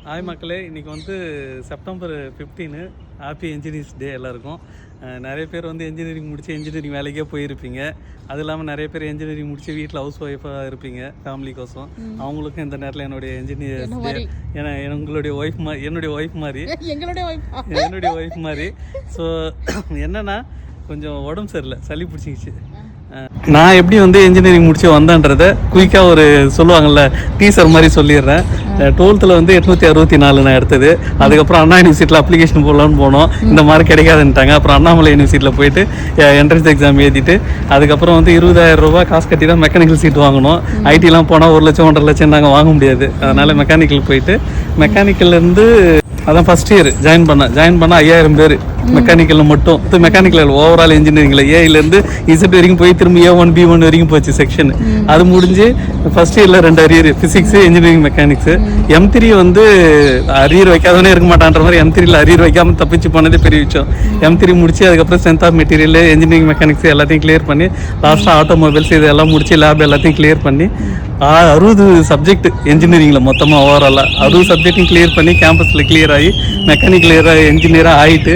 Hi மக்களே, இன்றைக்கி வந்து செப்டம்பர் 15 ஹாப்பி இன்ஜினியர்ஸ் டே எல்லாருக்கும். நிறைய பேர் வந்து இன்ஜினியரிங் முடித்து இன்ஜினியரிங் வேலைக்கே போயிருப்பீங்க. அது இல்லாமல் நிறைய பேர் இன்ஜினியரிங் முடித்து வீட்டில் ஹவுஸ் ஒய்ஃபாக இருப்பீங்க ஃபேமிலிக்கோசம். அவங்களுக்கும் இந்த நேரத்தில் என்னுடைய இன்ஜினியர்ஸ் டே. ஏன்னா உங்களுடைய ஒய்ஃப் மாதிரி, என்னுடைய ஒய்ஃப் மாதிரி, என்னுடைய ஒய்ஃப் மாதிரி. ஸோ என்னென்னா கொஞ்சம் உடம்பு சரியில்லை, சளி பிடிச்சிக்கிச்சு. நான் எப்படி வந்து இன்ஜினியரிங் முடிச்சு வந்தேன்றதை குயிக்காக ஒரு சொல்லுவாங்கள்ல டீசர் மாதிரி சொல்லிடுறேன். 12th வந்து 864 நான் எடுத்தது. அதுக்கப்புறம் அண்ணா யூனிவர்சிட்டியில் அப்ளிகேஷன் போடலான்னு போனோம். இந்த மாதிரி கிடைக்காதுன்ட்டாங்க. அப்புறம் அண்ணாமலை யூனிவர்சிட்டியில் போயிட்டு என்ட்ரன்ஸ் எக்ஸாம் எழுதிட்டு அதுக்கப்புறம் வந்து 20,000 ரூபாய் காசு கட்டி தான் மெக்கானிக்கல் சீட் வாங்கணும். ஐடிலாம் போனால் 1 லட்சம் 1.5 லட்சம் நாங்கள் வாங்க முடியாது. அதனால் மெக்கானிக்கல் போயிட்டு மெக்கானிக்கல்லேருந்து அதான் ஃபஸ்ட் இயர் ஜாயின் பண்ண 5000 பேர் மெக்கானிக்கலில் மட்டும். மெக்கானிக்கல் ஓவரால் இன்ஜினியரிங்கில் ஏலேருந்து இசட் வரைக்கும் போய் திரும்பி A1 B1 வரைக்கும் போச்சு செக்ஷன். அது முடிஞ்சு ஃபர்ஸ்ட் இயரில் 2 arrear, physics engineering mechanics. M3 வந்து அரியர் வைக்காதவனே இருக்க மாட்டான்ற மாதிரி M3ல அரியர் வைக்காமல் தப்பிச்சு போனதே பெரிய விஷயம். M3 முடிச்சு அதுக்கப்புறம் strength of material, engineering mechanics எல்லாத்தையும் கிளியர் பண்ணி லாஸ்ட்டாக ஆட்டோமொபைல்ஸ் இதெல்லாம் முடிச்சு லேப் எல்லாத்தையும் கிளியர் பண்ணி 60 சப்ஜெக்ட் இன்ஜினியரிங்கில் மொத்தமாக ஓவராலாக 60 சப்ஜெக்டையும் கிளியர் பண்ணி கேம்பஸில் கிளியர் ஆகி மெக்கானிக்கல் இன்ஜினியராக ஆகிட்டு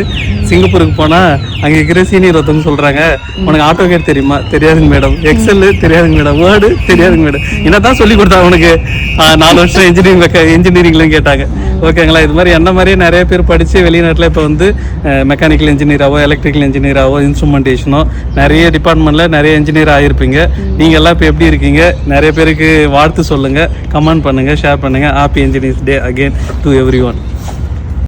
சிங்கப்பூருக்கு போனால் அங்கே இருக்கிற சீனியர் ஒருத்தவங்க சொல்கிறாங்க, உனக்கு ஆட்டோகேட் தெரியுமா? தெரியாதுங்க மேடம். எக்ஸல் தெரியாதுங்க மேடம். வேர்டு தெரியாதுங்க மேடம். என்ன தான் சொல்லி கொடுத்தா உனக்கு 4 வருஷம் இன்ஜினியரிங்லாம் கேட்டாங்க. ஓகேங்களா? இது மாதிரி என்ன மாதிரியே நிறைய பேர் படித்து வெளிநாட்டில் இப்போ வந்து மெக்கானிக்கல் இன்ஜினியராகவோ எலக்ட்ரிக்கல் இன்ஜினியராகவோ இன்ஸ்ட்ருமெண்டேஷனோ நிறைய டிபார்ட்மெண்ட்டில் நிறைய இன்ஜினியர் ஆகிருப்பீங்க. நீங்கள் எல்லாம் இப்போ எப்படி இருக்கீங்க? நிறைய பேருக்கு வாழ்த்து சொல்லுங்கள், கமெண்ட் பண்ணுங்கள், ஷேர் பண்ணுங்கள். Happy engineers day again to every one.